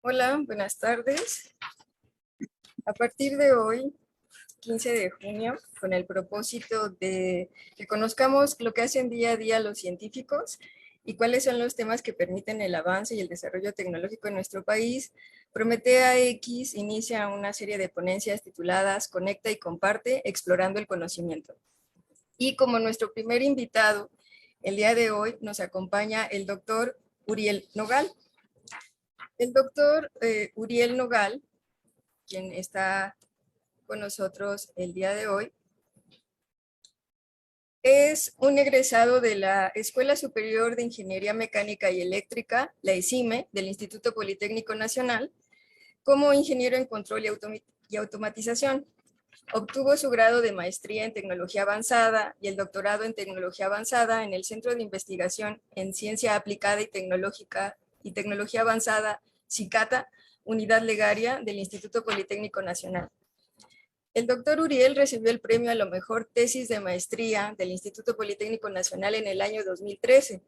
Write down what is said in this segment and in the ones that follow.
Hola, buenas tardes. A partir de hoy, 15 de junio, con el propósito de que conozcamos lo que hacen día a día los científicos y cuáles son los temas que permiten el avance y el desarrollo tecnológico en nuestro país, Prometea X inicia una serie de ponencias tituladas Conecta y comparte, explorando el conocimiento. Y como nuestro primer invitado, el día de hoy nos acompaña el doctor Uriel Nogal. El doctor Uriel Nogal, quien está con nosotros el día de hoy, es un egresado de la Escuela Superior de Ingeniería Mecánica y Eléctrica, la ESIME, del Instituto Politécnico Nacional, como ingeniero en control y automatización. Obtuvo su grado de maestría en tecnología avanzada y el doctorado en tecnología avanzada en el Centro de Investigación en Ciencia Aplicada y Tecnología Avanzada, CICATA, Unidad Legaria del Instituto Politécnico Nacional. El doctor Uriel recibió el premio a la mejor tesis de maestría del Instituto Politécnico Nacional en el año 2013.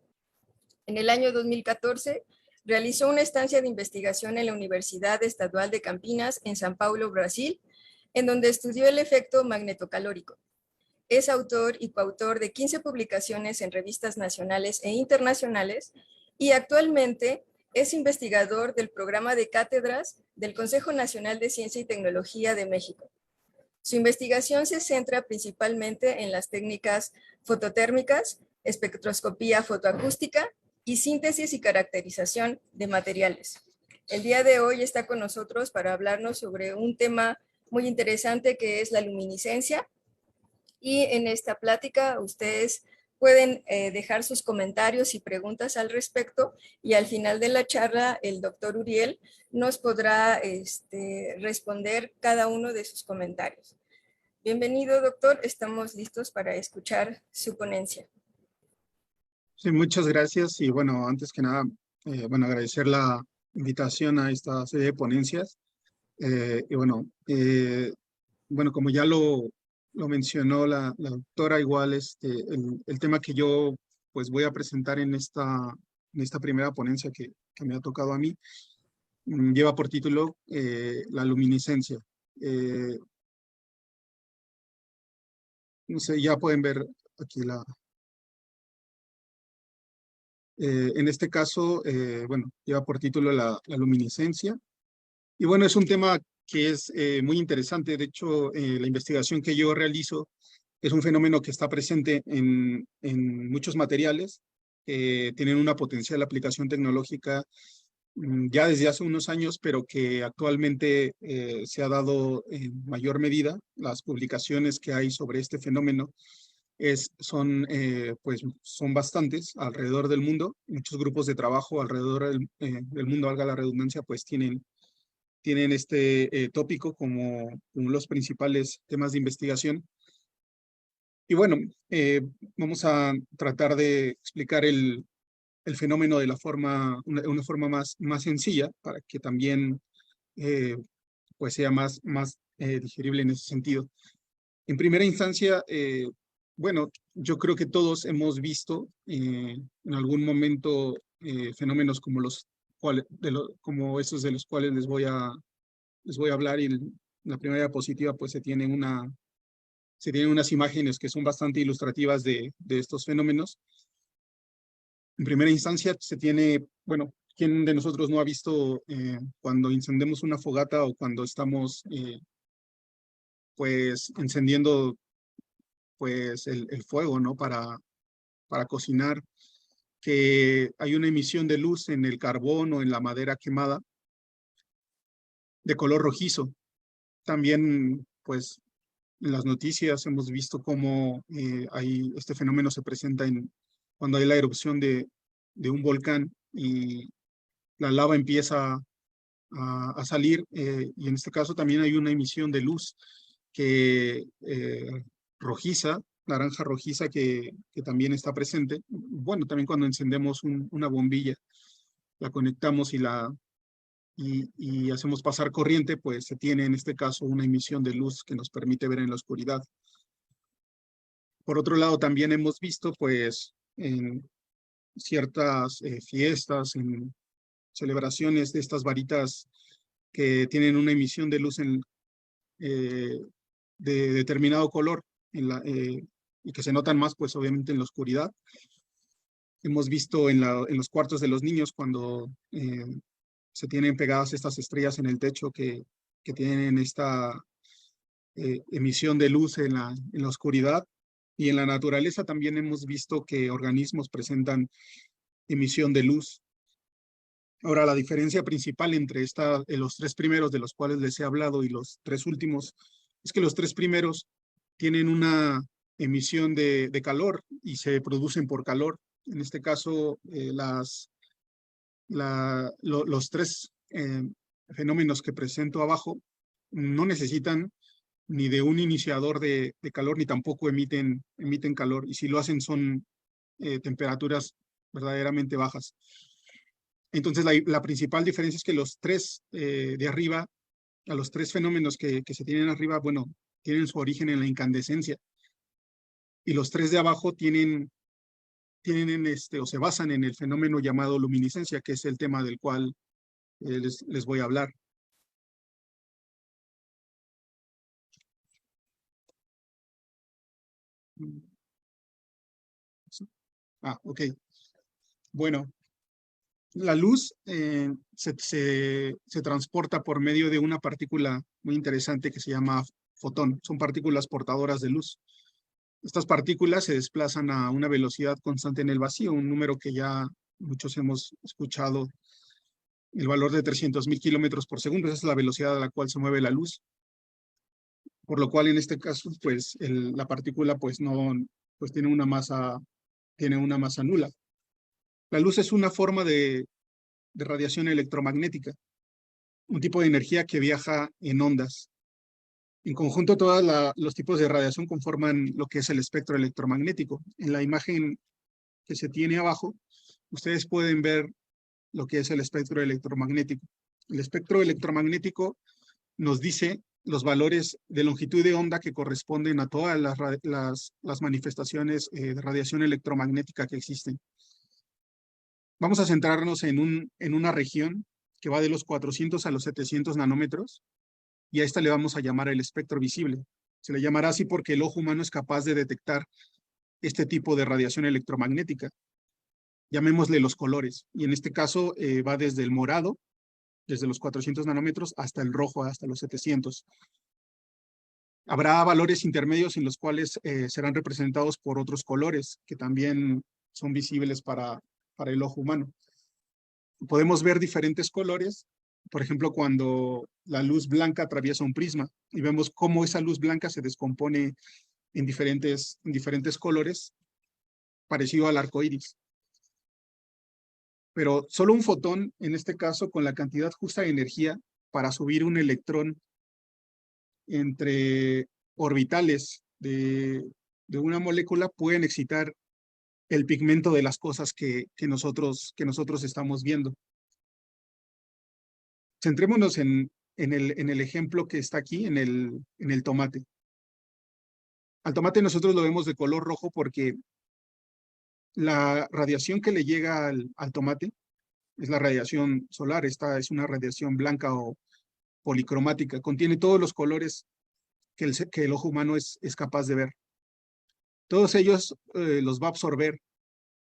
En el año 2014 realizó una estancia de investigación en la Universidad Estadual de Campinas en São Paulo, Brasil, en donde estudió el efecto magnetocalórico. Es autor y coautor de 15 publicaciones en revistas nacionales e internacionales y actualmente es investigador del programa de cátedras del Consejo Nacional de Ciencia y Tecnología de México. Su investigación se centra principalmente en las técnicas fototérmicas, espectroscopía fotoacústica y síntesis y caracterización de materiales. El día de hoy está con nosotros para hablarnos sobre un tema muy interesante que es la luminiscencia. Y en esta plática ustedes pueden dejar sus comentarios y preguntas al respecto y al final de la charla el doctor Uriel nos podrá responder cada uno de sus comentarios. Bienvenido, doctor. Estamos listos para escuchar su ponencia. Sí, muchas gracias. Y bueno, antes que nada, agradecer la invitación a esta serie de ponencias. Como ya lo mencionó la doctora, igual el tema que yo pues voy a presentar en esta primera ponencia que me ha tocado a mí, lleva por título la luminiscencia. No sé, ya pueden ver aquí en este caso, lleva por título la luminiscencia. Y bueno, es un tema que es muy interesante. De hecho, la investigación que yo realizo es un fenómeno que está presente en muchos materiales que tienen una potencial aplicación tecnológica ya desde hace unos años, pero que actualmente se ha dado en mayor medida. Las publicaciones que hay sobre este fenómeno son bastantes alrededor del mundo. Muchos grupos de trabajo alrededor del mundo, valga la redundancia, pues tienen este tópico como los principales temas de investigación. Y bueno, vamos a tratar de explicar el fenómeno de una forma más sencilla para que también pues sea más digerible en ese sentido. En primera instancia, yo creo que todos hemos visto en algún momento fenómenos como como esos de los cuales les voy a hablar. Y en la primera diapositiva pues se tienen unas imágenes que son bastante ilustrativas de estos fenómenos. En primera instancia se tiene, ¿quién de nosotros no ha visto cuando encendemos una fogata o cuando estamos pues encendiendo pues el fuego, ¿no? Para cocinar, que hay una emisión de luz en el carbón o en la madera quemada de color rojizo? También, pues, en las noticias hemos visto cómo este fenómeno se presenta cuando hay la erupción de un volcán y la lava empieza a salir, y en este caso también hay una emisión de luz que rojiza, naranja rojiza, que también está presente. Bueno, también cuando encendemos una bombilla, la conectamos y hacemos pasar corriente, pues se tiene en este caso una emisión de luz que nos permite ver en la oscuridad. Por otro lado, también hemos visto pues en ciertas fiestas, celebraciones de estas varitas que tienen una emisión de luz de determinado color y que se notan más, pues obviamente en la oscuridad. Hemos visto en los cuartos de los niños cuando se tienen pegadas estas estrellas en el techo que tienen esta emisión de luz en la oscuridad. Y en la naturaleza también hemos visto que organismos presentan emisión de luz. Ahora, la diferencia principal entre los tres primeros de los cuales les he hablado y los tres últimos es que los tres primeros tienen una emisión de calor y se producen por calor. En este caso, los tres fenómenos que presento abajo no necesitan ni de un iniciador de calor, ni tampoco emiten calor. Y si lo hacen son temperaturas verdaderamente bajas. Entonces, la principal diferencia es que los tres de arriba, a los tres fenómenos que se tienen arriba, bueno, tienen su origen en la incandescencia. Y los tres de abajo tienen o se basan en el fenómeno llamado luminiscencia, que es el tema del cual les voy a hablar. Ok. Bueno, la luz se transporta por medio de una partícula muy interesante que se llama fotón. Son partículas portadoras de luz. Estas partículas se desplazan a una velocidad constante en el vacío, un número que ya muchos hemos escuchado, el valor de 300,000 kilómetros por segundo. Esa es la velocidad a la cual se mueve la luz. Por lo cual, en este caso, pues la partícula pues tiene una masa nula. La luz es una forma de radiación electromagnética, un tipo de energía que viaja en ondas. En conjunto, todos los tipos de radiación conforman lo que es el espectro electromagnético. En la imagen que se tiene abajo, ustedes pueden ver lo que es el espectro electromagnético. El espectro electromagnético nos dice los valores de longitud de onda que corresponden a todas las manifestaciones de radiación electromagnética que existen. Vamos a centrarnos en una región que va de los 400 a los 700 nanómetros, y a esta le vamos a llamar el espectro visible. Se le llamará así porque el ojo humano es capaz de detectar este tipo de radiación electromagnética. Llamémosle los colores, y en este caso va desde el morado, desde los 400 nanómetros, hasta el rojo, hasta los 700. Habrá valores intermedios en los cuales serán representados por otros colores que también son visibles para el ojo humano. Podemos ver diferentes colores, por ejemplo, cuando la luz blanca atraviesa un prisma y vemos cómo esa luz blanca se descompone en diferentes colores, parecido al arco iris. Pero solo un fotón, en este caso, con la cantidad justa de energía para subir un electrón entre orbitales de una molécula, pueden excitar el pigmento de las cosas que nosotros estamos viendo. Centrémonos en el ejemplo que está aquí, en el tomate. Al tomate nosotros lo vemos de color rojo porque la radiación que le llega al tomate es la radiación solar. Esta es una radiación blanca o policromática. Contiene todos los colores que el ojo humano es capaz de ver. Todos ellos los va a absorber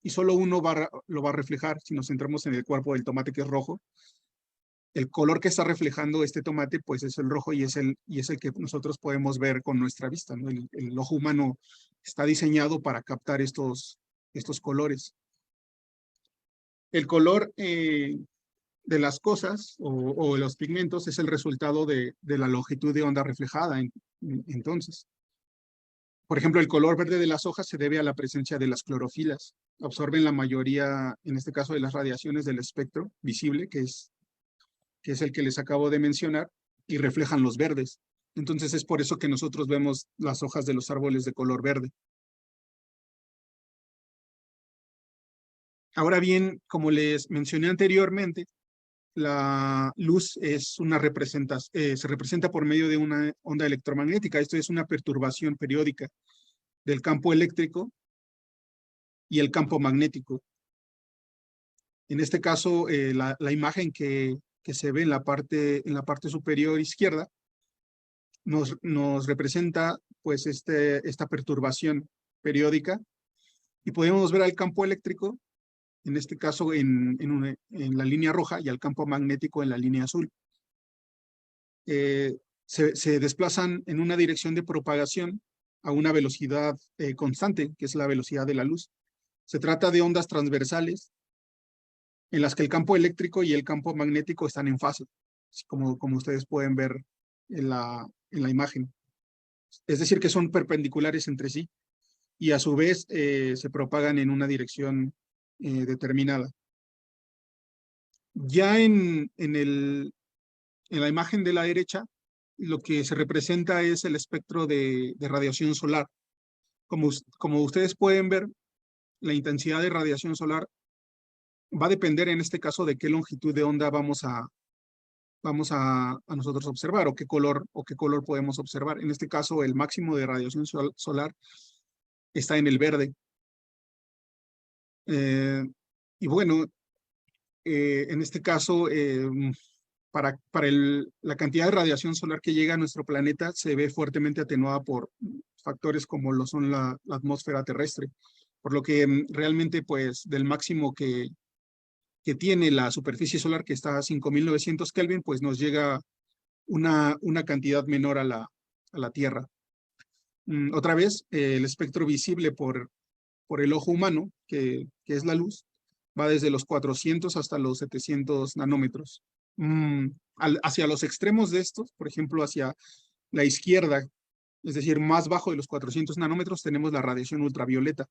y solo uno lo va a reflejar. Si nos centramos en el cuerpo del tomate, que es rojo, el color que está reflejando este tomate pues es el rojo, y es el que nosotros podemos ver con nuestra vista, ¿no? El ojo humano está diseñado para captar estos colores. El color de las cosas o de los pigmentos es el resultado de la longitud de onda reflejada. Entonces, por ejemplo, el color verde de las hojas se debe a la presencia de las clorofilas. Absorben la mayoría, en este caso, de las radiaciones del espectro visible, que es el que les acabo de mencionar, y reflejan los verdes. Entonces es por eso que nosotros vemos las hojas de los árboles de color verde. Ahora bien, como les mencioné anteriormente, la luz se representa por medio de una onda electromagnética. Esto es una perturbación periódica del campo eléctrico y el campo magnético. En este caso, la imagen que se ve en la parte superior izquierda nos representa pues esta perturbación periódica, y podemos ver al campo eléctrico, en este caso en la línea roja, y al campo magnético en la línea azul. Se desplazan en una dirección de propagación a una velocidad constante, que es la velocidad de la luz. Se trata de ondas transversales en las que el campo eléctrico y el campo magnético están en fase, como ustedes pueden ver en la imagen. Es decir, que son perpendiculares entre sí y a su vez se propagan en una dirección determinada. Ya en la imagen de la derecha, lo que se representa es el espectro de radiación solar. Como ustedes pueden ver, la intensidad de radiación solar va a depender en este caso de qué longitud de onda vamos a nosotros observar, o qué color podemos observar. En este caso, el máximo de radiación solar está en el verde. Y bueno, en este caso, para la cantidad de radiación solar que llega a nuestro planeta se ve fuertemente atenuada por factores como lo son la atmósfera terrestre, por lo que realmente pues del máximo que tiene la superficie solar, que está a 5.900 Kelvin, pues nos llega una cantidad menor a la Tierra. Otra vez, el espectro visible por el ojo humano, que es la luz, va desde los 400 hasta los 700 nanómetros. Hacia los extremos de estos, por ejemplo, hacia la izquierda, es decir, más bajo de los 400 nanómetros, tenemos la radiación ultravioleta.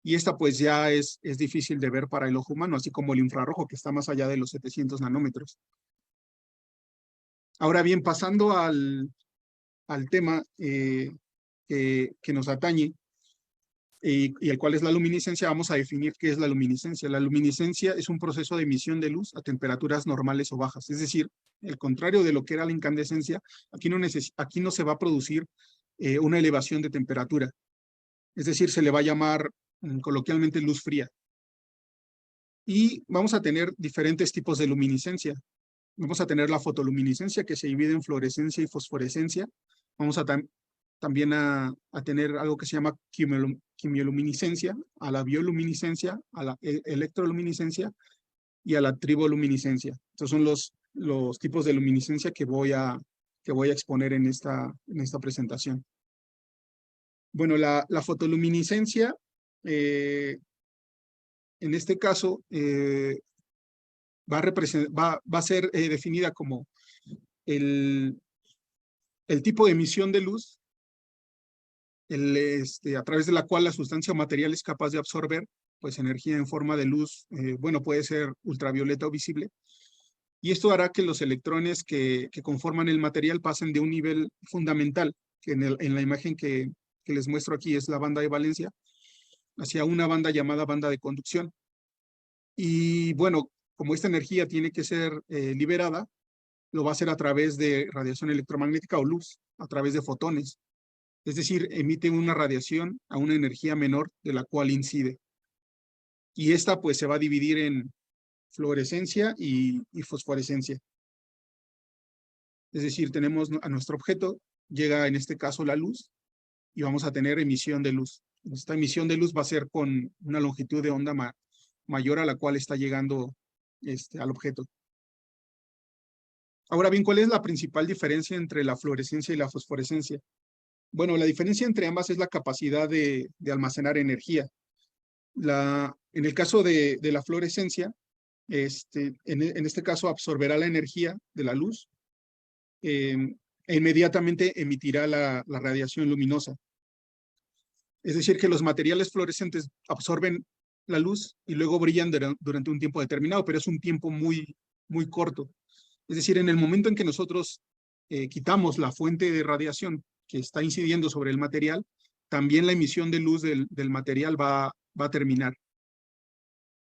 Y esta pues ya es difícil de ver para el ojo humano, así como el infrarrojo, que está más allá de los 700 nanómetros. Ahora bien, pasando al tema que nos atañe, y el cual es la luminiscencia, vamos a definir qué es la luminiscencia. La luminiscencia es un proceso de emisión de luz a temperaturas normales o bajas. Es decir, el contrario de lo que era la incandescencia, aquí no se va a producir una elevación de temperatura. Es decir, se le va a llamar coloquialmente luz fría. Y vamos a tener diferentes tipos de luminiscencia. Vamos a tener la fotoluminiscencia, que se divide en fluorescencia y fosforescencia. Vamos a también a tener algo que se llama quimioluminiscencia, a la bioluminiscencia, a la electroluminiscencia y a la triboluminiscencia. Estos son los tipos de luminiscencia que voy a exponer en esta presentación. Bueno, la fotoluminiscencia, en este caso, va a ser definida como el tipo de emisión de luz a través de la cual la sustancia o material es capaz de absorber pues energía en forma de luz, bueno, puede ser ultravioleta o visible, y esto hará que los electrones que conforman el material pasen de un nivel fundamental, que en la imagen que les muestro aquí es la banda de valencia, hacia una banda llamada banda de conducción. Y bueno, como esta energía tiene que ser liberada, lo va a hacer a través de radiación electromagnética o luz, a través de fotones. Es decir, emite una radiación a una energía menor de la cual incide. Y esta pues se va a dividir en fluorescencia y fosforescencia. Es decir, tenemos a nuestro objeto, llega en este caso la luz, y vamos a tener emisión de luz. Esta emisión de luz va a ser con una longitud de onda mayor a la cual está llegando al objeto. Ahora bien, ¿cuál es la principal diferencia entre la fluorescencia y la fosforescencia? Bueno, la diferencia entre ambas es la capacidad de almacenar energía. En el caso de la fluorescencia, en este caso absorberá la energía de la luz e inmediatamente emitirá la radiación luminosa. Es decir, que los materiales fluorescentes absorben la luz y luego brillan durante un tiempo determinado, pero es un tiempo muy, muy corto. Es decir, en el momento en que nosotros quitamos la fuente de radiación que está incidiendo sobre el material, también la emisión de luz del material va a terminar.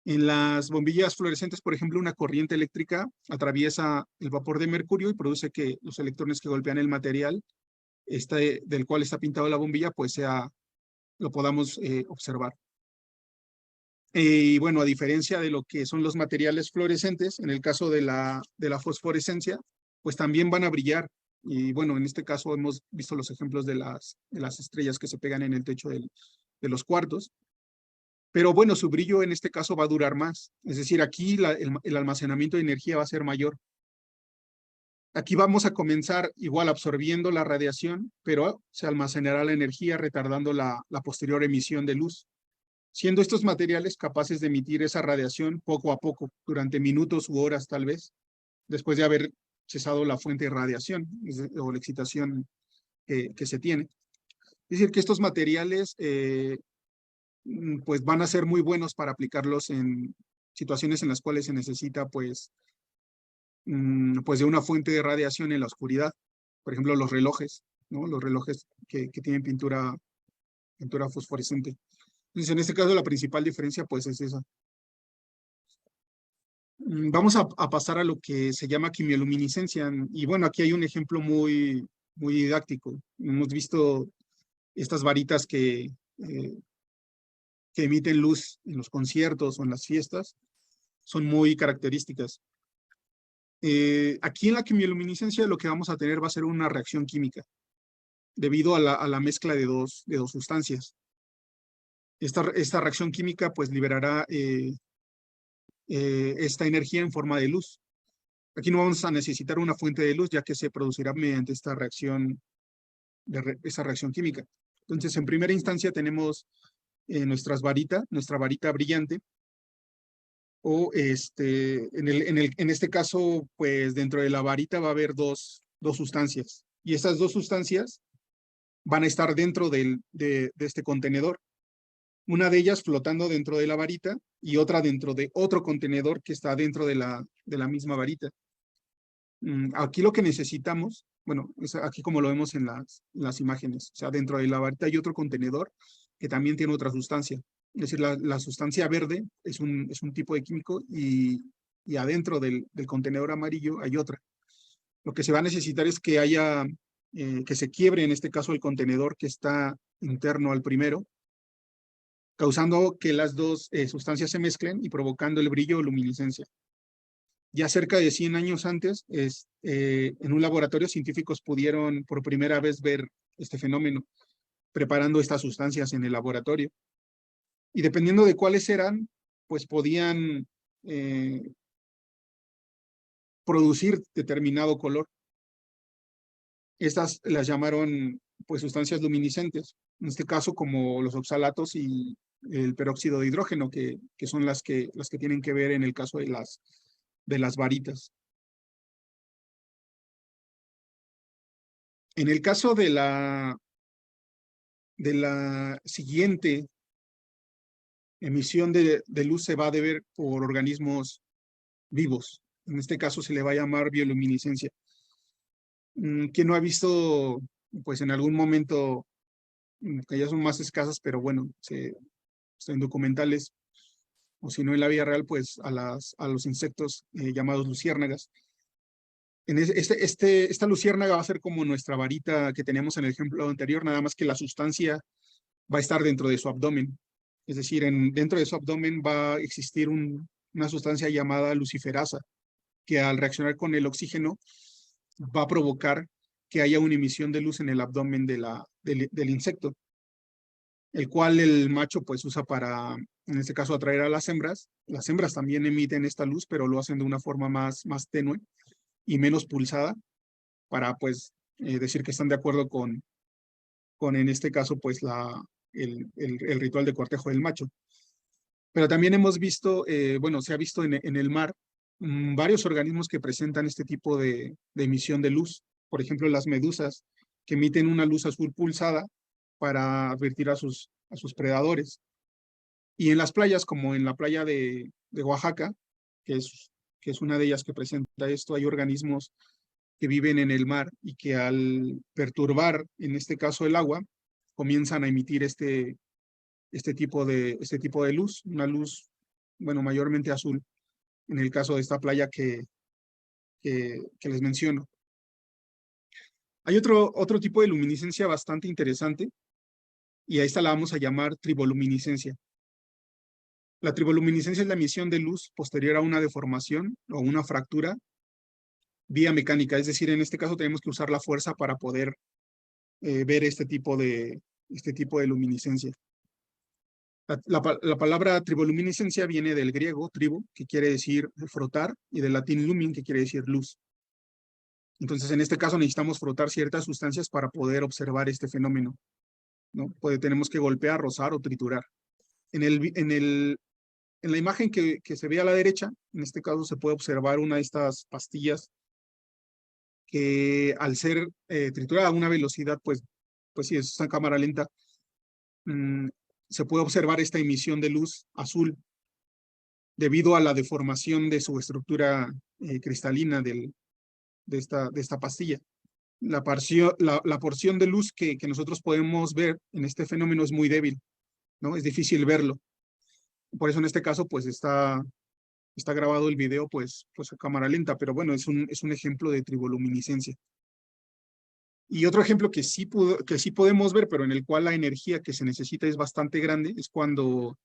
En las bombillas fluorescentes, por ejemplo, una corriente eléctrica atraviesa el vapor de mercurio y produce que los electrones que golpean el material del cual está pintado la bombilla, pues lo podamos observar. Y bueno, a diferencia de lo que son los materiales fluorescentes, en el caso de la fosforescencia, pues también van a brillar. Y bueno, en este caso hemos visto los ejemplos de las estrellas que se pegan en el techo de los cuartos. Pero bueno, su brillo en este caso va a durar más. Es decir, aquí el almacenamiento de energía va a ser mayor. Aquí vamos a comenzar igual absorbiendo la radiación, pero se almacenará la energía retardando la posterior emisión de luz, siendo estos materiales capaces de emitir esa radiación poco a poco, durante minutos u horas tal vez, después de haber cesado la fuente de radiación o la excitación que se tiene. Es decir, que estos materiales pues van a ser muy buenos para aplicarlos en situaciones en las cuales se necesita pues de una fuente de radiación en la oscuridad. Por ejemplo, los relojes, ¿no? Los relojes que tienen pintura fosforescente. Entonces, en este caso, la principal diferencia, pues, es esa. Vamos a pasar a lo que se llama quimioluminiscencia. Y bueno, aquí hay un ejemplo muy, muy didáctico. Hemos visto estas varitas que emiten luz en los conciertos o en las fiestas. Son muy características. Aquí en la quimioluminiscencia lo que vamos a tener va a ser una reacción química, debido a la mezcla de dos sustancias. Esta reacción química pues liberará esta energía en forma de luz. Aquí no vamos a necesitar una fuente de luz, ya que se producirá mediante esta reacción, esa reacción química. Entonces, en primera instancia tenemos nuestra varita brillante, o en este caso, pues dentro de la varita va a haber dos sustancias, y estas dos sustancias van a estar dentro de este contenedor. Una de ellas flotando dentro de la varita y otra dentro de otro contenedor que está dentro de la misma varita. Aquí lo que necesitamos, bueno, es aquí como lo vemos en las imágenes, o sea, dentro de la varita hay otro contenedor que también tiene otra sustancia. Es decir, la sustancia verde es un tipo de químico y adentro del contenedor amarillo hay otra. Lo que se va a necesitar es que haya, que se quiebre en este caso el contenedor que está interno al primero, causando que las dos sustancias se mezclen y provocando el brillo o luminiscencia. Ya cerca de 100 años antes, en un laboratorio, científicos pudieron por primera vez ver este fenómeno, preparando estas sustancias en el laboratorio. Y dependiendo de cuáles eran, pues podían producir determinado color. Estas las llamaron pues sustancias luminiscentes, en este caso como los oxalatos y el peróxido de hidrógeno, que son las que tienen que ver en el caso de las varitas. En el caso de la siguiente emisión de luz se va a deber por organismos vivos. En este caso se le va a llamar bioluminiscencia. ¿Quién no ha visto, pues en algún momento, que ya son más escasas, pero bueno, en documentales, o si no en la vida real, pues a los insectos llamados luciérnagas? Esta luciérnaga va a ser como nuestra varita que teníamos en el ejemplo anterior, nada más que la sustancia va a estar dentro de su abdomen. Es decir, dentro de su abdomen va a existir una sustancia llamada luciferasa, que al reaccionar con el oxígeno va a provocar que haya una emisión de luz en el abdomen del insecto, el cual el macho pues usa para, en este caso, atraer a las hembras. Las hembras también emiten esta luz, pero lo hacen de una forma más tenue y menos pulsada, para pues decir que están de acuerdo con en este caso pues el ritual de cortejo del macho. Pero también hemos visto, bueno, se ha visto en el mar varios organismos que presentan este tipo de emisión de luz. Por ejemplo, las medusas, que emiten una luz azul pulsada para advertir a sus predadores. Y en las playas, como en la playa de Oaxaca, que es una de ellas que presenta esto, hay organismos que viven en el mar y que al perturbar, en este caso el agua, comienzan a emitir este tipo de luz, una luz, bueno, mayormente azul, en el caso de esta playa que les menciono. Hay otro tipo de luminiscencia bastante interesante, y a esta la vamos a llamar triboluminiscencia. La triboluminiscencia es la emisión de luz posterior a una deformación o una fractura vía mecánica, es decir, en este caso tenemos que usar la fuerza para poder ver este tipo de luminiscencia. La palabra triboluminiscencia viene del griego tribo, que quiere decir frotar, y del latín lumin, que quiere decir luz. Entonces, en este caso necesitamos frotar ciertas sustancias para poder observar este fenómeno, ¿no? Tenemos que golpear, rozar o triturar. En la imagen que se ve a la derecha, en este caso se puede observar una de estas pastillas que al ser triturada a una velocidad, pues sí, es una cámara lenta, se puede observar esta emisión de luz azul debido a la deformación de su estructura cristalina de esta pastilla. La porción de luz que nosotros podemos ver en este fenómeno es muy débil, ¿no? Es difícil verlo. Por eso en este caso, pues está grabado el video, pues a cámara lenta, pero bueno, es un ejemplo de triboluminiscencia. Y otro ejemplo que sí podemos ver, pero en el cual la energía que se necesita es bastante grande, es cuando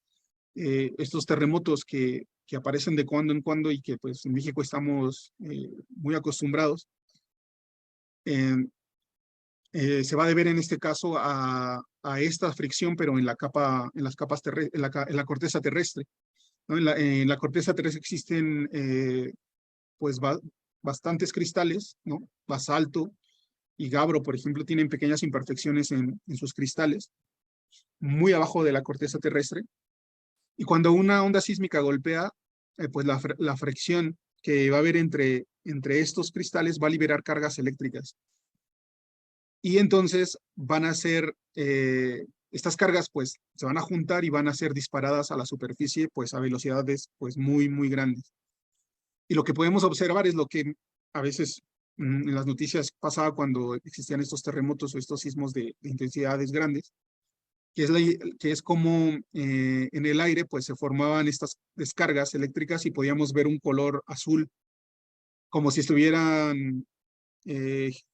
estos terremotos que aparecen de cuando en cuando y que pues en México estamos muy acostumbrados, se va a deber en este caso a esta fricción, pero en la corteza terrestre, ¿no? En la corteza terrestre existen pues bastantes cristales, ¿no? Basalto y gabro, por ejemplo, tienen pequeñas imperfecciones en sus cristales, muy abajo de la corteza terrestre. Y cuando una onda sísmica golpea, pues la fricción que va a haber entre estos cristales va a liberar cargas eléctricas. Y entonces van a ser, estas cargas pues se van a juntar y van a ser disparadas a la superficie pues a velocidades pues muy, muy grandes. Y lo que podemos observar es lo que a veces en las noticias pasaba cuando existían estos terremotos o estos sismos de intensidades grandes, que es como en el aire pues se formaban estas descargas eléctricas y podíamos ver un color azul, como si estuvieran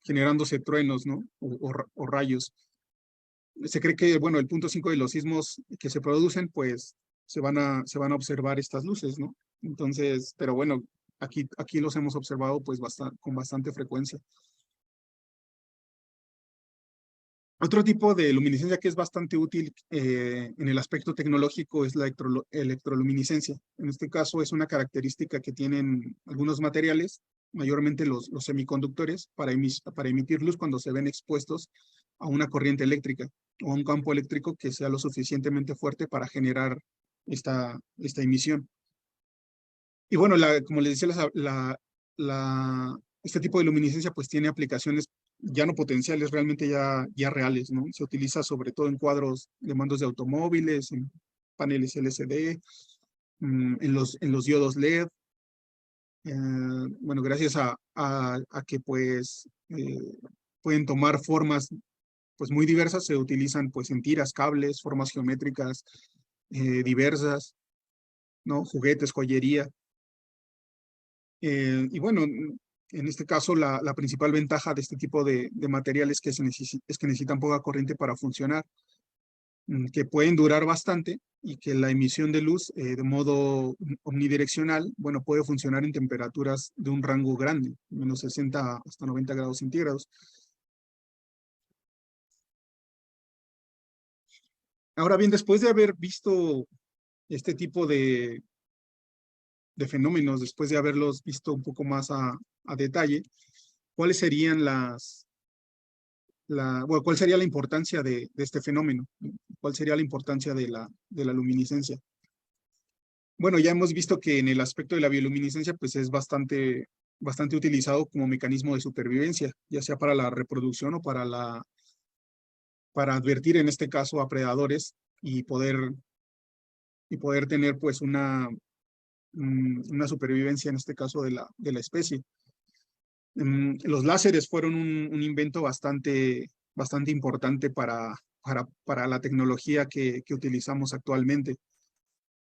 generándose truenos, ¿no? O rayos. Se cree que, bueno, el punto 5 de los sismos que se producen, pues se van a observar estas luces, ¿no? Entonces, pero bueno, aquí los hemos observado pues con bastante frecuencia. Otro tipo de luminiscencia que es bastante útil en el aspecto tecnológico es la electroluminiscencia. En este caso es una característica que tienen algunos materiales, mayormente los semiconductores, para emitir luz cuando se ven expuestos a una corriente eléctrica o a un campo eléctrico que sea lo suficientemente fuerte para generar esta emisión. Y bueno, como les decía, este tipo de luminiscencia pues tiene aplicaciones ya no potenciales, realmente ya reales, ¿no? Se utiliza sobre todo en cuadros de mandos de automóviles, en paneles LCD, en los diodos LED. Bueno, gracias a que pues pueden tomar formas pues muy diversas, se utilizan pues en tiras, cables, formas geométricas diversas, ¿no? Juguetes, joyería. Y bueno, en este caso la principal ventaja de este tipo de materiales es que necesitan poca corriente para funcionar, que pueden durar bastante y que la emisión de luz de modo omnidireccional, bueno, puede funcionar en temperaturas de un rango grande, menos 60 hasta 90 grados centígrados. Ahora bien, después de haber visto este tipo de fenómenos, después de haberlos visto un poco más a detalle, ¿cuáles serían bueno, cuál sería la importancia de este fenómeno? ¿Cuál sería la importancia de la luminiscencia? Bueno, ya hemos visto que en el aspecto de la bioluminiscencia, pues es bastante utilizado como mecanismo de supervivencia, ya sea para la reproducción o para advertir en este caso a predadores y poder tener pues una supervivencia en este caso de la especie. Los láseres fueron un invento bastante importante para la tecnología que utilizamos actualmente.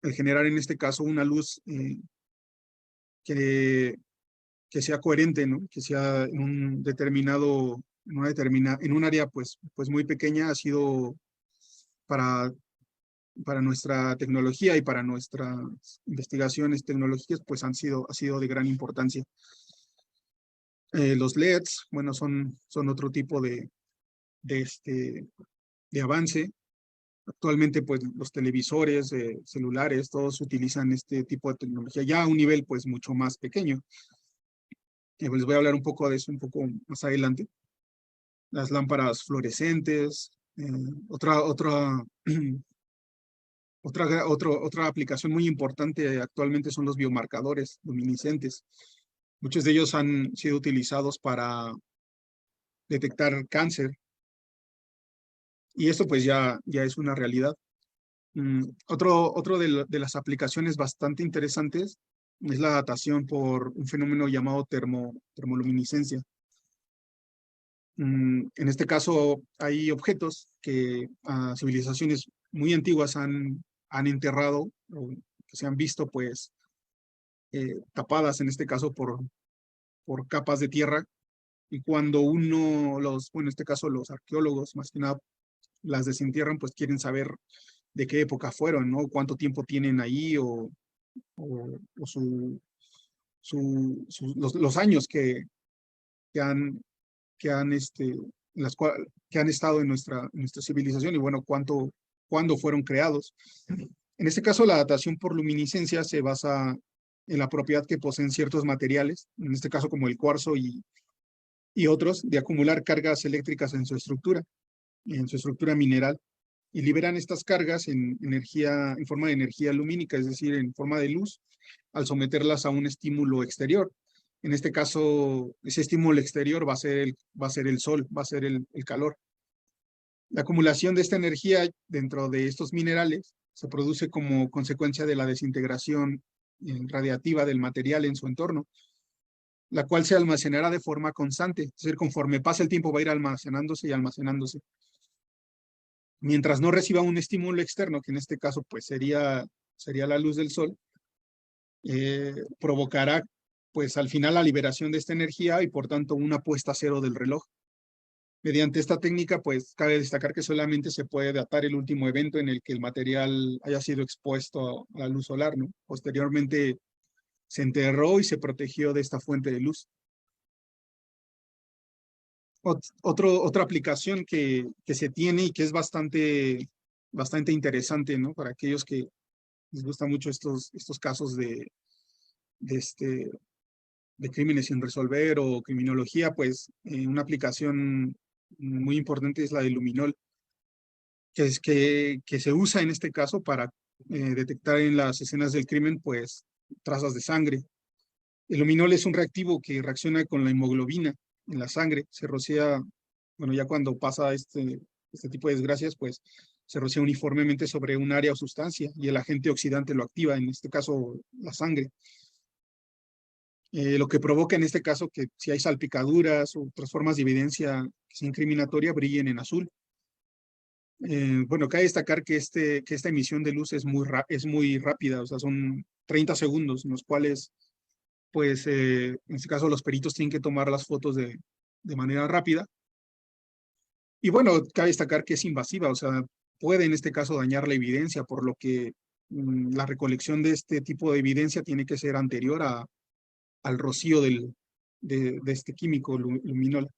El generar en este caso una luz que sea coherente, ¿no? Que sea en un área pues muy pequeña, ha sido para para nuestra tecnología y para nuestras investigaciones tecnológicas, pues ha sido de gran importancia. Los LEDs, bueno, son otro tipo de avance. Actualmente, pues, los televisores, celulares, todos utilizan este tipo de tecnología, ya a un nivel, pues, mucho más pequeño. Pues, les voy a hablar un poco de eso un poco más adelante. Las lámparas fluorescentes, otra aplicación muy importante actualmente son los biomarcadores luminiscentes. Muchos de ellos han sido utilizados para detectar cáncer, y esto pues ya es una realidad. Otro de las aplicaciones bastante interesantes es la datación por un fenómeno llamado termoluminiscencia. En este caso hay objetos que civilizaciones muy antiguas han enterrado, o que se han visto pues tapadas en este caso por capas de tierra, y cuando bueno, en este caso los arqueólogos más que nada las desentierran, pues quieren saber de qué época fueron, ¿no? Cuánto tiempo tienen ahí, o los años que han, que han estado en nuestra civilización, y bueno, cuándo fueron creados. En este caso, la datación por luminiscencia se basa en la propiedad que poseen ciertos materiales, en este caso como el cuarzo y otros, de acumular cargas eléctricas en su estructura mineral, y liberan estas cargas en forma de energía lumínica, es decir, en forma de luz, al someterlas a un estímulo exterior. En este caso, ese estímulo exterior va a ser el sol, va a ser el calor. La acumulación de esta energía dentro de estos minerales se produce como consecuencia de la desintegración radiativa del material en su entorno, la cual se almacenará de forma constante, es decir, conforme pasa el tiempo va a ir almacenándose y almacenándose. Mientras no reciba un estímulo externo, que en este caso pues sería la luz del sol, provocará pues al final la liberación de esta energía y por tanto una puesta a cero del reloj. Mediante esta técnica, pues cabe destacar que solamente se puede datar el último evento en el que el material haya sido expuesto a la luz solar, ¿no? Posteriormente se enterró y se protegió de esta fuente de luz. Otra aplicación que se tiene y que es bastante interesante, ¿no? Para aquellos que les gustan mucho estos casos de crímenes sin resolver o criminología, pues una aplicación muy importante es la de luminol, que se usa en este caso para detectar en las escenas del crimen, pues, trazas de sangre. El luminol es un reactivo que reacciona con la hemoglobina en la sangre. Se rocía, bueno, ya cuando pasa este tipo de desgracias, pues se rocía uniformemente sobre un área o sustancia y el agente oxidante lo activa, en este caso la sangre. Lo que provoca en este caso que si hay salpicaduras o otras formas de evidencia incriminatoria brillen en azul. Bueno, cabe destacar que esta emisión de luz es muy rápida, o sea, son 30 segundos en los cuales, pues, en este caso los peritos tienen que tomar las fotos de manera rápida. Y bueno, cabe destacar que es invasiva, o sea, puede en este caso dañar la evidencia, por lo que la recolección de este tipo de evidencia tiene que ser anterior al rocío de este químico luminol.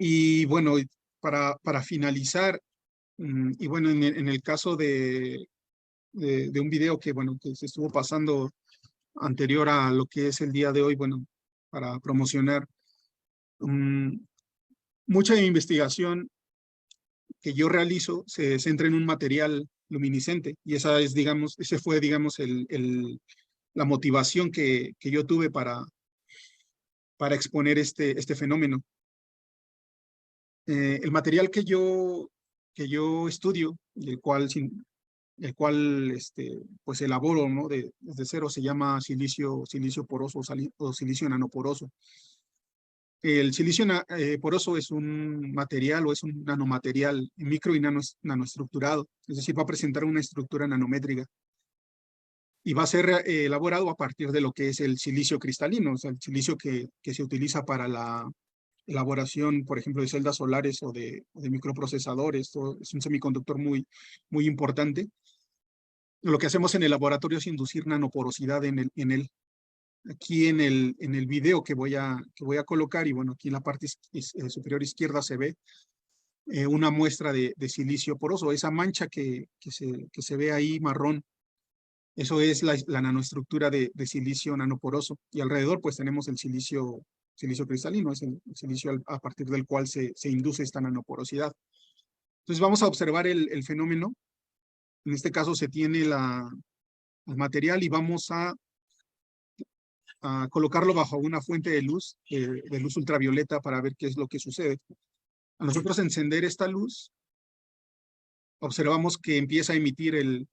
Y bueno, para finalizar, y bueno, en el caso de un video que, bueno, que se estuvo pasando anterior a lo que es el día de hoy, bueno, para promocionar, mucha investigación que yo realizo se centra en un material luminiscente, y ese fue, digamos, la motivación que yo tuve para exponer este fenómeno. El material que yo estudio y el cual pues elaboro, ¿no? Desde cero, se llama silicio poroso o silicio nanoporoso. El silicio poroso es un material o es un nanomaterial micro y nanoestructurado, es decir, va a presentar una estructura nanométrica y va a ser elaborado a partir de lo que es el silicio cristalino, o sea, el silicio que se utiliza para elaboración, por ejemplo, de celdas solares o de microprocesadores. Todo es un semiconductor muy, muy importante. Lo que hacemos en el laboratorio es inducir nanoporosidad en él. Aquí en el video que voy a colocar, y bueno, aquí en la parte superior izquierda se ve una muestra de silicio poroso. Esa mancha que se ve ahí marrón, eso es la nanoestructura de silicio nanoporoso. Y alrededor pues tenemos el silicio cristalino, es el silicio a partir del cual se induce esta nanoporosidad. Entonces vamos a observar el fenómeno. En este caso se tiene el material y vamos a colocarlo bajo una fuente de luz ultravioleta para ver qué es lo que sucede. A nosotros encender esta luz, observamos que empieza a emitir el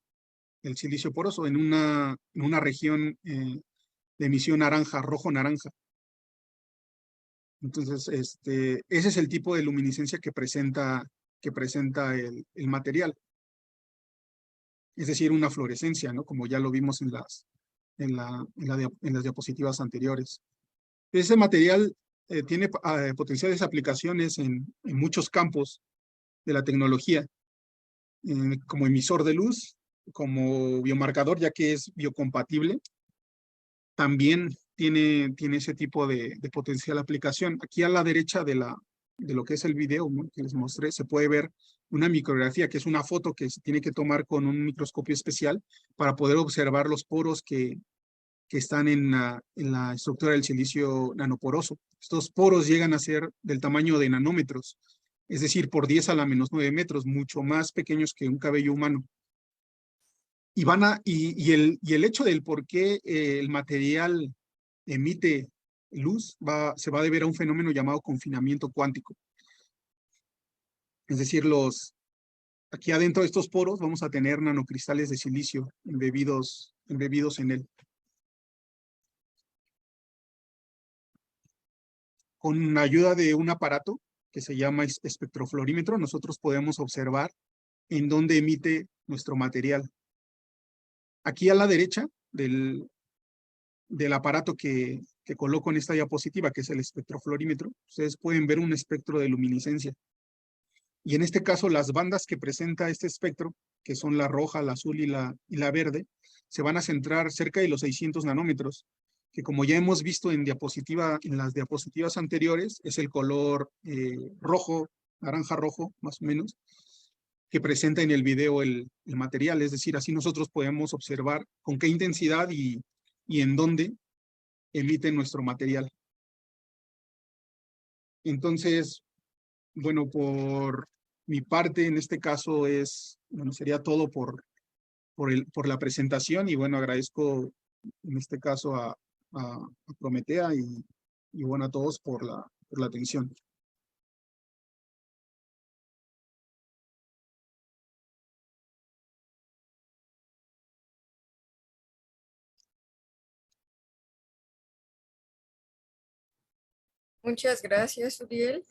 silicio poroso en una región de emisión naranja, rojo-naranja. Entonces, ese es el tipo de luminiscencia que presenta el material. Es decir, una fluorescencia, ¿no? Como ya lo vimos en las diapositivas anteriores. Ese material tiene potenciales aplicaciones en muchos campos de la tecnología, como emisor de luz, como biomarcador, ya que es biocompatible. También tiene ese tipo de potencial aplicación. Aquí a la derecha de lo que es el video, ¿no?, que les mostré, se puede ver una micrografía, que es una foto que se tiene que tomar con un microscopio especial para poder observar los poros que están en la estructura del silicio nanoporoso. Estos poros llegan a ser del tamaño de nanómetros, es decir, por 10 a la menos 9 metros, mucho más pequeños que un cabello humano. Y el hecho del por qué el material emite luz se va a deber a un fenómeno llamado confinamiento cuántico. Es decir, aquí adentro de estos poros vamos a tener nanocristales de silicio embebidos en él. Con ayuda de un aparato que se llama espectrofluorímetro, nosotros podemos observar en dónde emite nuestro material. Aquí a la derecha del aparato que coloco en esta diapositiva, que es el espectrofluorímetro, ustedes pueden ver un espectro de luminiscencia. Y en este caso, las bandas que presenta este espectro, que son la roja, la azul y la verde, se van a centrar cerca de los 600 nanómetros, que como ya hemos visto en las diapositivas anteriores, es el color rojo, naranja-rojo, más o menos, que presenta en el video el material. Es decir, así nosotros podemos observar con qué intensidad y en dónde emite nuestro material. Entonces, bueno, por mi parte, en este caso sería todo por la presentación, y bueno, agradezco en este caso a Prometea y bueno, a todos por la atención. Muchas gracias, Uriel.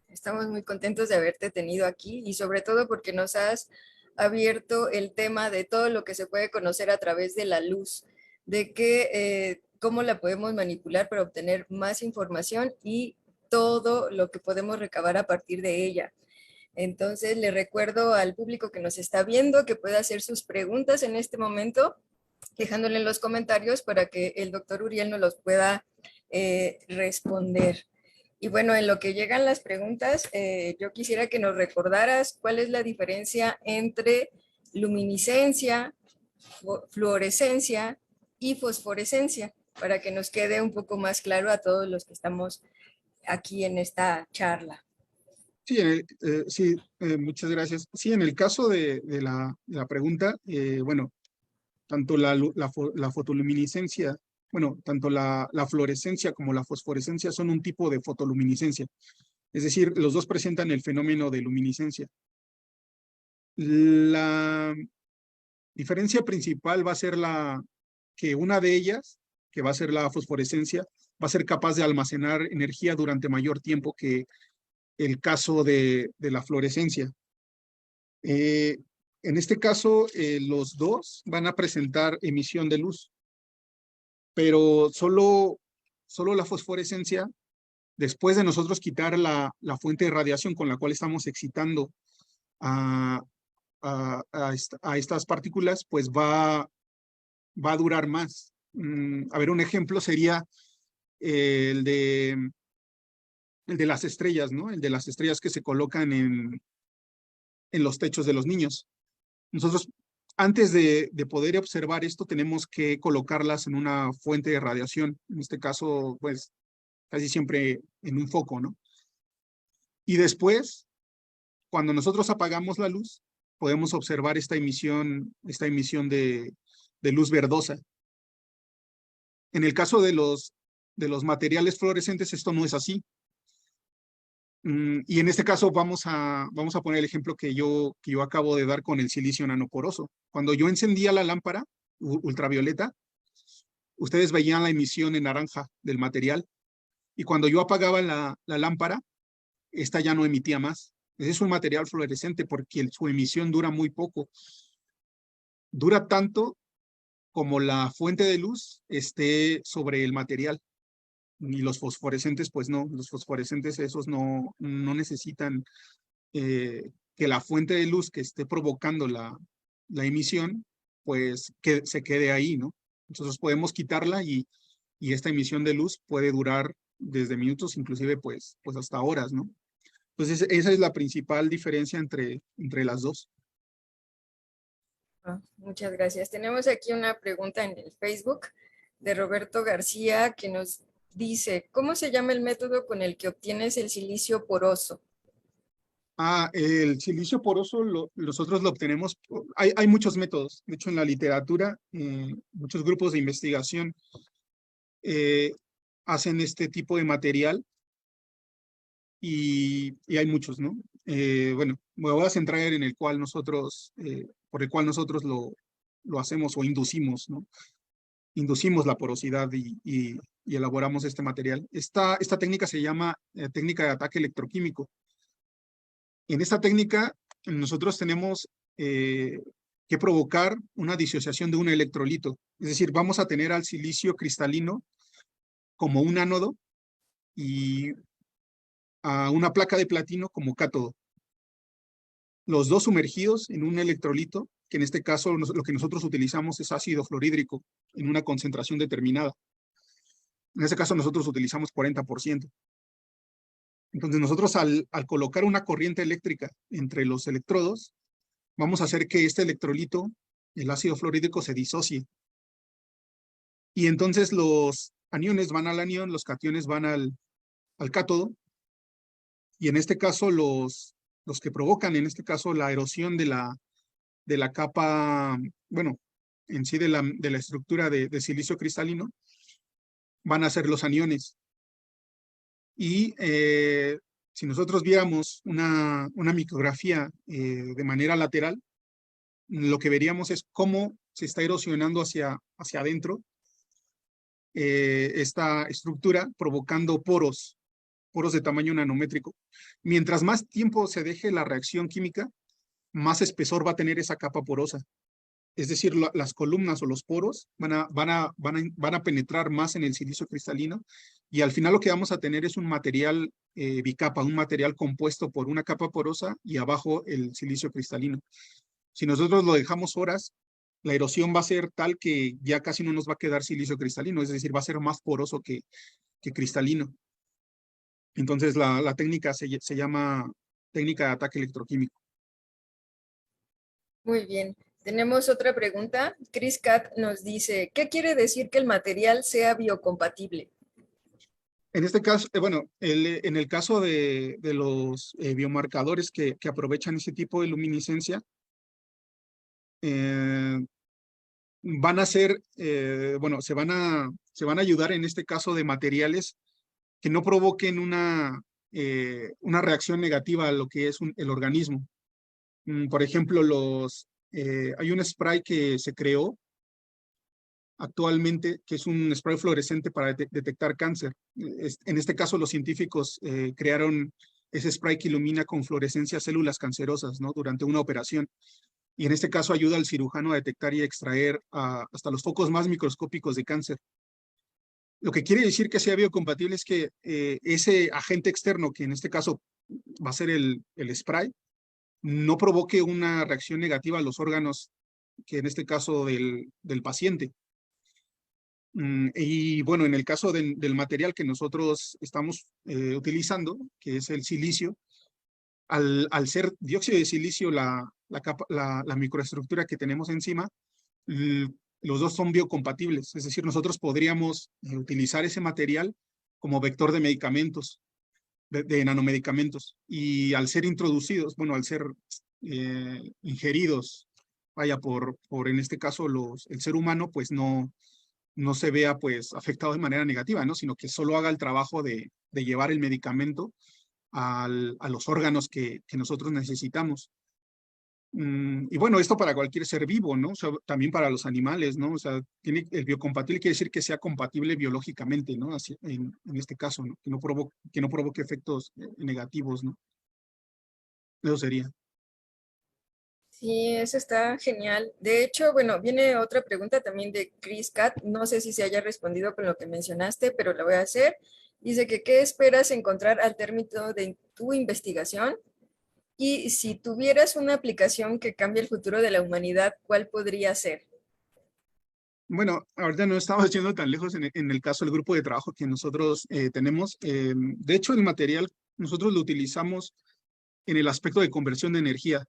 Estamos muy contentos de haberte tenido aquí y sobre todo porque nos has abierto el tema de todo lo que se puede conocer a través de la luz, de cómo la podemos manipular para obtener más información y todo lo que podemos recabar a partir de ella. Entonces, le recuerdo al público que nos está viendo que puede hacer sus preguntas en este momento, dejándole en los comentarios para que el doctor Uriel nos los pueda responder. Y bueno, en lo que llegan las preguntas, yo quisiera que nos recordaras cuál es la diferencia entre luminiscencia, fluorescencia y fosforescencia, para que nos quede un poco más claro a todos los que estamos aquí en esta charla. Sí, muchas gracias. Sí, en el caso de la pregunta, bueno, tanto la fotoluminiscencia, bueno, tanto la fluorescencia como la fosforescencia son un tipo de fotoluminiscencia. Es decir, los dos presentan el fenómeno de luminiscencia. La diferencia principal va a ser que una de ellas, que va a ser la fosforescencia, va a ser capaz de almacenar energía durante mayor tiempo que el caso de la fluorescencia. En este caso, los dos van a presentar emisión de luz, pero solo la fosforescencia Después de nosotros quitar la fuente de radiación con la cual estamos excitando a, a estas partículas, pues va a durar más. A ver, un ejemplo sería el de las estrellas, ¿no? El de las estrellas que se colocan en los techos de los niños. Nosotros, antes de poder observar esto, tenemos que colocarlas en una fuente de radiación. En este caso, pues, casi siempre en un foco, ¿no? Y después, cuando nosotros apagamos la luz, podemos observar esta emisión de luz verdosa. En el caso de los materiales fluorescentes, esto no es así. Y en este caso vamos a poner el ejemplo que yo acabo de dar con el silicio nanoporoso. Cuando yo encendía la lámpara ultravioleta, ustedes veían la emisión en naranja del material. Y cuando yo apagaba la lámpara, esta ya no emitía más. Ese es un material fluorescente porque su emisión dura muy poco. Dura tanto como la fuente de luz esté sobre el material. Y los fosforescentes, pues no, los fosforescentes esos no necesitan que la fuente de luz que esté provocando la emisión, pues que se quede ahí, ¿no? Entonces podemos quitarla y esta emisión de luz puede durar desde minutos, inclusive pues hasta horas, ¿no? Entonces esa es la principal diferencia entre las dos. Muchas gracias. Tenemos aquí una pregunta en el Facebook de Roberto García que nos dice, ¿cómo se llama el método con el que obtienes el silicio poroso? El silicio poroso nosotros lo obtenemos, hay muchos métodos. De hecho, en la literatura, muchos grupos de investigación hacen este tipo de material y hay muchos, ¿no? Bueno, me voy a centrar en el cual nosotros, por el cual nosotros lo hacemos o inducimos, ¿no? Inducimos la porosidad y elaboramos este material. Esta técnica se llama técnica de ataque electroquímico. En esta técnica, nosotros tenemos que provocar una disociación de un electrolito. Es decir, vamos a tener al silicio cristalino como un ánodo y a una placa de platino como cátodo. Los dos sumergidos en un electrolito, que en este caso lo que nosotros utilizamos es ácido fluorhídrico en una concentración determinada. En este caso nosotros utilizamos 40%. Entonces nosotros al colocar una corriente eléctrica entre los electrodos, vamos a hacer que este electrolito, el ácido fluorhídrico, se disocie. Y entonces los aniones van al anión, los cationes van al cátodo, y en este caso los que provocan, en este caso la erosión de la capa, bueno, en sí de la estructura de silicio cristalino, van a ser los aniones. Y si nosotros viéramos una micrografía de manera lateral, lo que veríamos es cómo se está erosionando hacia adentro esta estructura, provocando poros de tamaño nanométrico. Mientras más tiempo se deje la reacción química, más espesor va a tener esa capa porosa. Es decir, las columnas o los poros van a penetrar más en el silicio cristalino y al final lo que vamos a tener es un material bicapa, un material compuesto por una capa porosa y abajo el silicio cristalino. Si nosotros lo dejamos horas, la erosión va a ser tal que ya casi no nos va a quedar silicio cristalino, es decir, va a ser más poroso que cristalino. Entonces la técnica se llama técnica de ataque electroquímico. Muy bien. Tenemos otra pregunta. Chris Cat nos dice, ¿qué quiere decir que el material sea biocompatible? En este caso, bueno, en el caso de los biomarcadores que aprovechan ese tipo de luminiscencia, van a ser, bueno, se van a ayudar en este caso de materiales que no provoquen una reacción negativa a lo que es el organismo. Por ejemplo, hay un spray que se creó actualmente, que es un spray fluorescente para detectar cáncer. En este caso, los científicos crearon ese spray que ilumina con fluorescencia células cancerosas, ¿no? Durante una operación. Y en este caso ayuda al cirujano a detectar y extraer hasta los focos más microscópicos de cáncer. Lo que quiere decir que sea biocompatible es que ese agente externo, que en este caso va a ser el spray, no provoque una reacción negativa a los órganos, que en este caso del paciente. Y bueno, en el caso del material que nosotros estamos utilizando, que es el silicio, al ser dióxido de silicio la microestructura que tenemos encima, los dos son biocompatibles, es decir, nosotros podríamos utilizar ese material como vector de medicamentos, de nanomedicamentos, y al ser introducidos, bueno, al ser ingeridos, vaya, por en este caso el ser humano, pues no se vea pues afectado de manera negativa, ¿no? Sino que solo haga el trabajo de llevar el medicamento a los órganos que nosotros necesitamos. Y bueno, esto para cualquier ser vivo, ¿no? O sea, también para los animales, ¿no? O sea, el biocompatible quiere decir que sea compatible biológicamente, ¿no? Así, en este caso, ¿no? Que no provoque efectos negativos, ¿no? Eso sería. Sí, eso está genial. De hecho, bueno, viene otra pregunta también de Chris Cat. No sé si se haya respondido con lo que mencionaste, pero la voy a hacer. Dice que, ¿qué esperas encontrar al término de tu investigación? Y si tuvieras una aplicación que cambie el futuro de la humanidad, ¿cuál podría ser? Bueno, ahorita no estamos yendo tan lejos en el caso del grupo de trabajo que nosotros tenemos. De hecho, el material nosotros lo utilizamos en el aspecto de conversión de energía.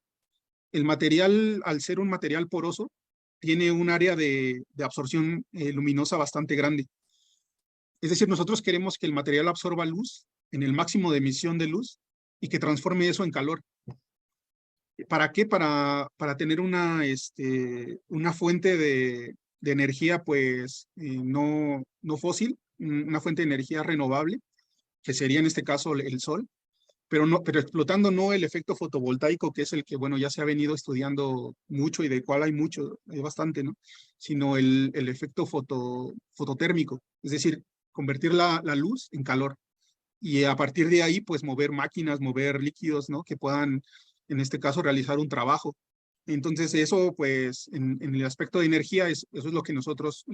El material, al ser un material poroso, tiene un área de absorción luminosa bastante grande. Es decir, nosotros queremos que el material absorba luz en el máximo de emisión de luz y que transforme eso en calor. ¿Para qué? Para tener una fuente de energía, pues, no fósil, una fuente de energía renovable, que sería en este caso el sol, pero explotando no el efecto fotovoltaico, que es el que, bueno, ya se ha venido estudiando mucho y del cual hay bastante, ¿no? Sino el efecto fototérmico, es decir, convertir la luz en calor y a partir de ahí, pues mover máquinas, mover líquidos, ¿no? Que puedan, en este caso, realizar un trabajo. Entonces, eso, pues, en el aspecto de energía, eso es lo que nosotros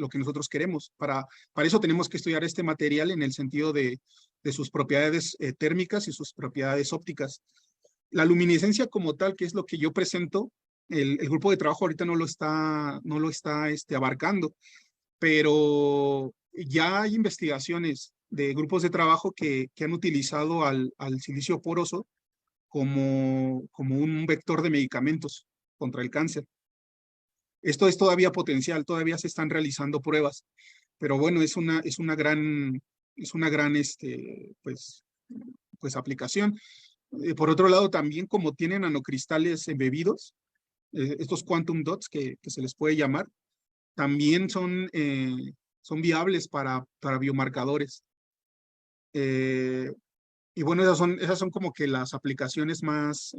queremos. Para eso tenemos que estudiar este material en el sentido de sus propiedades térmicas y sus propiedades ópticas. La luminiscencia como tal, que es lo que yo presento, el grupo de trabajo ahorita no lo está abarcando, pero ya hay investigaciones de grupos de trabajo que han utilizado al silicio poroso como un vector de medicamentos contra el cáncer. Esto es todavía potencial, todavía se están realizando pruebas, pero bueno, es una gran pues aplicación. Por otro lado, también como tienen nanocristales embebidos, estos quantum dots que se les puede llamar, también son viables para biomarcadores. Eh, y bueno, esas son como que las aplicaciones más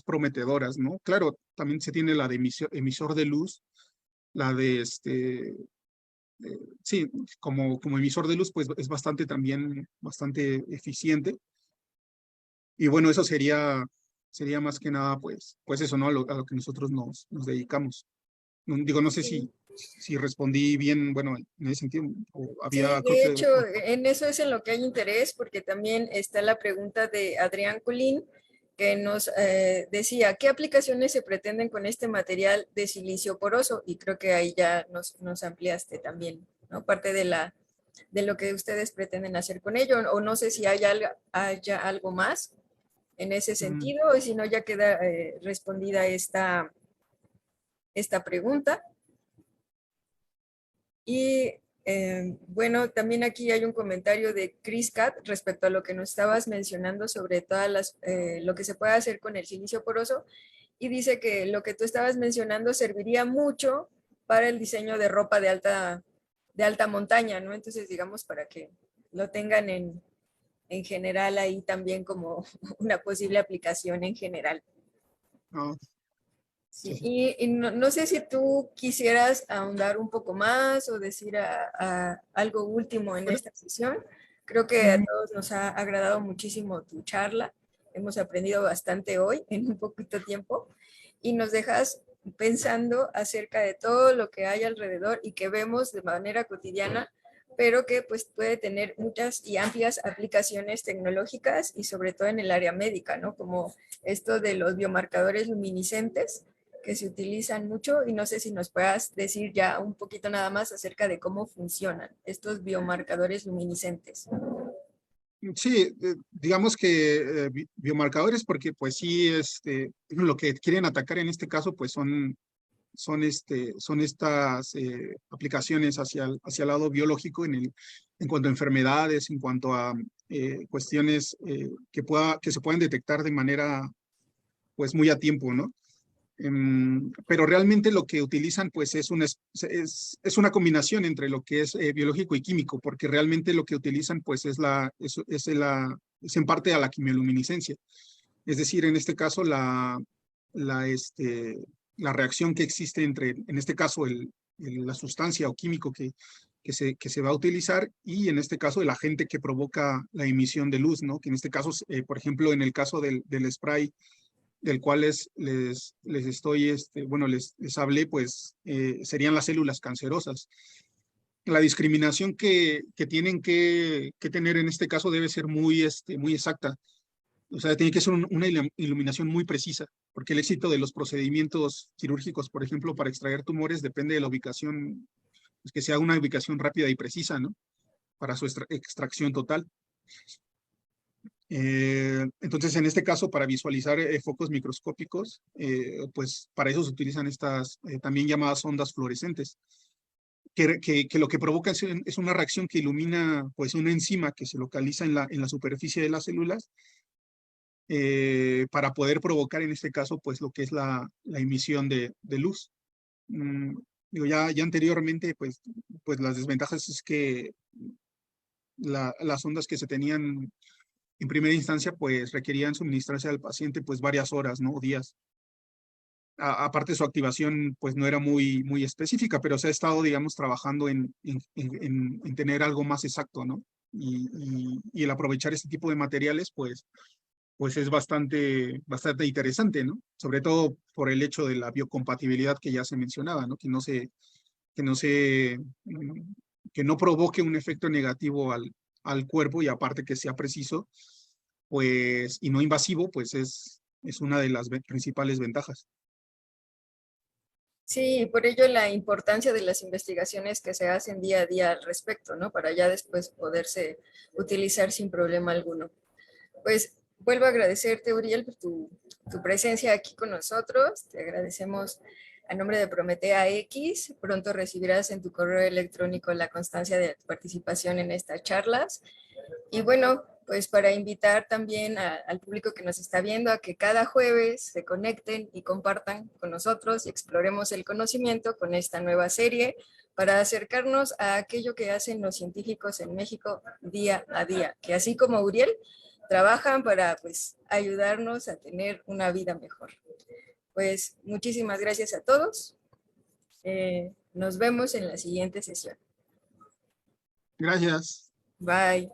prometedoras, ¿no? Claro, también se tiene la de emisor de luz, la de sí, como emisor de luz, pues es también bastante eficiente. Y bueno, eso sería más que nada, pues eso, ¿no? A lo que nosotros nos dedicamos. Digo, no sé Sí. si respondí bien, bueno, en ese sentido, o Sí, había, creo de que, hecho, en eso es en lo que hay interés, porque también está la pregunta de Adrián Colín, que nos decía, ¿qué aplicaciones se pretenden con este material de silicio poroso? Y creo que ahí ya nos ampliaste también, ¿no? Parte de lo que ustedes pretenden hacer con ello, o no sé si haya algo más en ese mm, sentido, y si no, ya queda respondida esta pregunta. Y bueno, también aquí hay un comentario de Chris Cat respecto a lo que nos estabas mencionando sobre lo que se puede hacer con el silicio poroso. Y dice que lo que tú estabas mencionando serviría mucho para el diseño de ropa de alta montaña, ¿no? Entonces, digamos, para que lo tengan en general ahí también como una posible aplicación en general. no, sí, Sí, y no sé si tú quisieras ahondar un poco más o decir algo último en bueno, esta sesión. Creo que a mm, todos nos ha agradado muchísimo tu charla. Hemos aprendido bastante hoy en un poquito tiempo y nos dejas pensando acerca de todo lo que hay alrededor y que vemos de manera cotidiana pero que pues puede tener muchas y amplias aplicaciones tecnológicas y sobre todo en el área médica, ¿no? Como esto de los biomarcadores luminiscentes que se utilizan mucho, y no sé si nos puedas decir ya un poquito nada más acerca de cómo funcionan estos biomarcadores luminiscentes. Sí, digamos que biomarcadores, porque pues sí, lo que quieren atacar en este caso, pues son estas aplicaciones hacia el lado biológico en cuanto a enfermedades, en cuanto a cuestiones que se puedan detectar de manera pues muy a tiempo, ¿no? Pero realmente lo que utilizan pues es una combinación entre lo que es biológico y químico, porque realmente lo que utilizan pues es en parte a la quimioluminiscencia. Es decir, en este caso la, este, la reacción que existe entre, en este caso, la sustancia o químico que se va a utilizar y en este caso el agente que provoca la emisión de luz, ¿no? Que en este caso, por ejemplo, en el caso del spray del cual les estoy, bueno, les hablé, pues serían las células cancerosas. La discriminación que tienen que tener en este caso debe ser muy exacta. O sea, tiene que ser una iluminación muy precisa, porque el éxito de los procedimientos quirúrgicos, por ejemplo, para extraer tumores, depende de la ubicación, pues que sea una ubicación rápida y precisa, ¿no? Para su extracción total. Entonces, en este caso, para visualizar focos microscópicos, pues para eso se utilizan estas también llamadas ondas fluorescentes, que lo que provoca es una reacción que ilumina pues una enzima que se localiza en la superficie de las células para poder provocar en este caso pues lo que es la emisión de luz. Mm, Digo, ya anteriormente pues las desventajas es que las ondas que se tenían en primera instancia, pues requerían suministrarse al paciente pues varias horas, ¿no? O días. Aparte su activación pues no era muy específica, pero se ha estado, digamos, trabajando en tener algo más exacto, ¿no? Y el aprovechar este tipo de materiales pues es bastante interesante, ¿no? Sobre todo por el hecho de la biocompatibilidad que ya se mencionaba, ¿no? Que no se, mm, que no provoque un efecto negativo al cuerpo y aparte que sea preciso pues, y no invasivo, pues es una de las principales ventajas. Sí, por ello la importancia de las investigaciones que se hacen día a día al respecto, ¿no? Para ya después poderse utilizar sin problema alguno. Pues vuelvo a agradecerte, Uriel, por tu presencia aquí con nosotros. Te agradecemos a nombre de Prometea X. Pronto recibirás en tu correo electrónico la constancia de tu participación en estas charlas. Y bueno, pues para invitar también al público que nos está viendo a que cada jueves se conecten y compartan con nosotros y exploremos el conocimiento con esta nueva serie para acercarnos a aquello que hacen los científicos en México día a día, que así como Uriel, trabajan para pues ayudarnos a tener una vida mejor. Pues muchísimas gracias a todos. Nos vemos en la siguiente sesión. Gracias. Bye.